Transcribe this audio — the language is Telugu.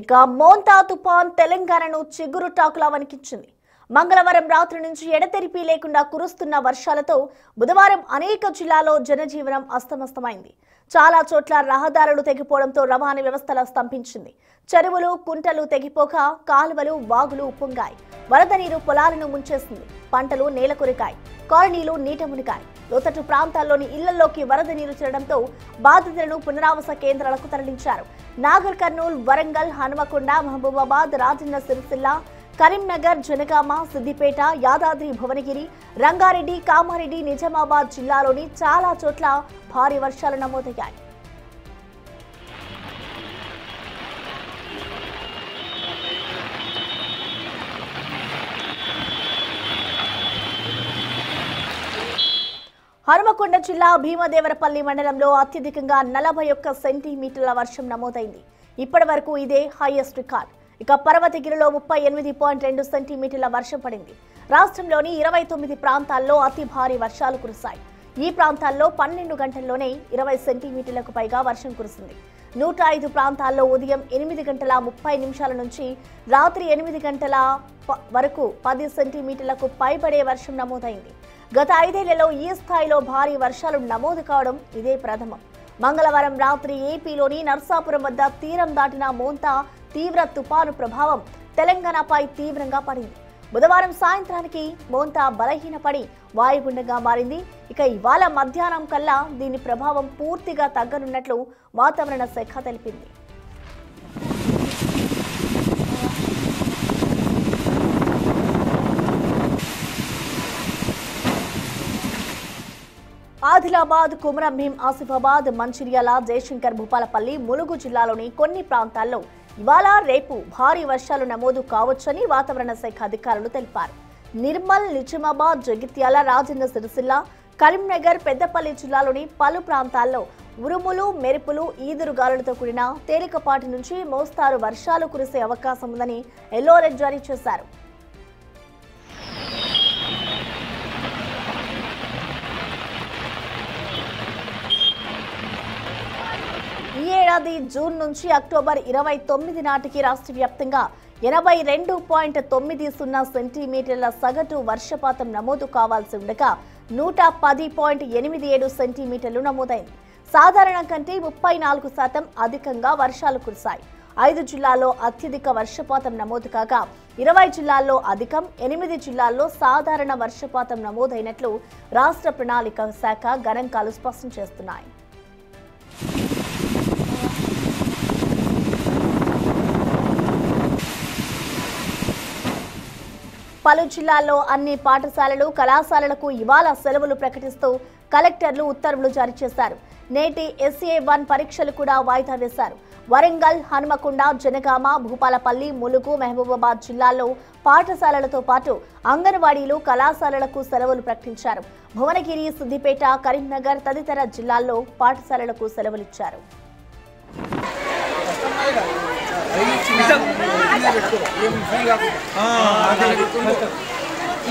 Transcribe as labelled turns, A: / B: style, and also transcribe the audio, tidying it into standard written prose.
A: ఇక మోంతా తుఫాన్ తెలంగాణను చిగురుటాకులా వణికించింది. మంగళవారం రాత్రి నుంచి ఎడతెరిపి లేకుండా కురుస్తున్న వర్షాలతో బుధవారం అనేక జిల్లాల్లో జనజీవనం అస్తమస్తమైంది. చాలా చోట్ల రహదారులు తెగిపోవడంతో రవాణా వ్యవస్థల స్తంభించింది. చెరువులు, కుంటలు తెగిపోక కాలువలు, వాగులు ఉప్పొంగాయి. వరద నీరు పొలాలను ముంచేసింది. పంటలు నేలకొరికాయి. కాలనీలు నీట మునిగాయి. లోతట్టు ప్రాంతాల్లోని ఇళ్లలోకి వరద నీరు చేరడంతో బాధితులను పునరావాస కేంద్రాలకు తరలించారు. నాగర్ కర్నూల్, వరంగల్, హనుమకొండ, మహబూబాబాద్, రాజన్న సిరిసిల్ల, కరీంనగర్, జనగామ, సిద్దిపేట, యాదాద్రి భువనగిరి, రంగారెడ్డి, కామారెడ్డి, నిజామాబాద్ జిల్లాలోని చాలా చోట్ల భారీ వర్షాలు నమోదయ్యాయి. హనుమకొండ జిల్లా భీమదేవరపల్లి మండలంలో అత్యధికంగా 41 సెంటీమీటర్ల వర్షం నమోదైంది. ఇప్పటి వరకు ఇదే హైయెస్ట్ రికార్డ్. ఇక పర్వతగిరిలో 38.2 సెంటీమీటర్ల వర్షం పడింది. రాష్ట్రంలోని 29 ప్రాంతాల్లో అతి భారీ వర్షాలు కురిశాయి. ఈ ప్రాంతాల్లో 12 గంటల్లోనే 20 సెంటీమీటర్లకు పైగా వర్షం కురిసింది. 105 ప్రాంతాల్లో ఉదయం 8 గంటల 30 నిమిషాల నుంచి రాత్రి 8 గంటల వరకు 10 సెంటీమీటర్లకు పైబడే వర్షం నమోదైంది. గత 5 ఏళ్లలో ఈ స్థాయిలో భారీ వర్షాలు నమోదు కావడం ఇదే ప్రథమం. మంగళవారం రాత్రి ఏపీలోని నర్సాపురం వద్ద తీరం దాటిన మోంతా తీవ్ర తుపాను ప్రభావం తెలంగాణపై తీవ్రంగా పడింది. బుధవారం సాయంత్రానికి మోంతా బలహీనపడి వాయుగుండంగా మారింది. ఇక ఇవాళ మధ్యాహ్నం కల్లా దీని ప్రభావం పూర్తిగా తగ్గనున్నట్లు వాతావరణ శాఖ తెలిపింది. ఆదిలాబాద్, కుమరంభీం, ఆసిఫాబాద్, మంచిర్యాల, జయశంకర్, భూపాలపల్లి, ములుగు జిల్లాలోని కొన్ని ప్రాంతాల్లో ఇవాళ రేపు భారీ వర్షాలు నమోదు కావచ్చని వాతావరణ శాఖ అధికారులు తెలిపారు. నిర్మల్, నిజామాబాద్, జగిత్యాల, రాజన్న సిరిసిల్ల, కరీంనగర్, పెద్దపల్లి జిల్లాలోని పలు ప్రాంతాల్లో ఉరుములు, మెరుపులు, ఈదురుగాలులతో కూడిన తేలికపాటి నుంచి మోస్తారు వర్షాలు కురిసే అవకాశం ఉందని ఎల్లో అలర్ట్ జారీ చేశారు. ఈ ఏడాది జూన్ నుంచి అక్టోబర్ 29 నాటికి రాష్ట్ర వ్యాప్తంగా 82.90 సెంటీమీటర్ల సగటు వర్షపాతం నమోదు కావాల్సి ఉండగా 110.87 సెంటీమీటర్లు నమోదైంది. సాధారణం కంటే 34% అధికంగా వర్షాలు కురిశాయి. 5 జిల్లాల్లో అత్యధిక వర్షపాతం నమోదు కాగా 20 జిల్లాల్లో అధికం, 8 జిల్లాల్లో సాధారణ వర్షపాతం నమోదైనట్లు రాష్ట్ర ప్రణాళిక శాఖ గణాంకాలు స్పష్టం చేస్తున్నాయి. పలు జిల్లాల్లో అన్ని పాఠశాలలు, కళాశాలలకు ఇవాళ సెలవులు ప్రకటిస్తూ కలెక్టర్లు ఉత్తర్వులు జారీ చేశారు. నేటి SA1 పరీక్షలు కూడా వాయిదా వేశారు. వరంగల్, హనుమకొండ, జనగామ, భూపాలపల్లి, ములుగు, మహబూబాబాద్ జిల్లాల్లో పాఠశాలలతో పాటు అంగన్వాడీలు, కళాశాలలకు సెలవులు ప్రకటించారు. భువనగిరి, సిద్దిపేట, కరీంనగర్ తదితర జిల్లాల్లో పాఠశాలలకు సెలవులిచ్చారు.
B: ఈ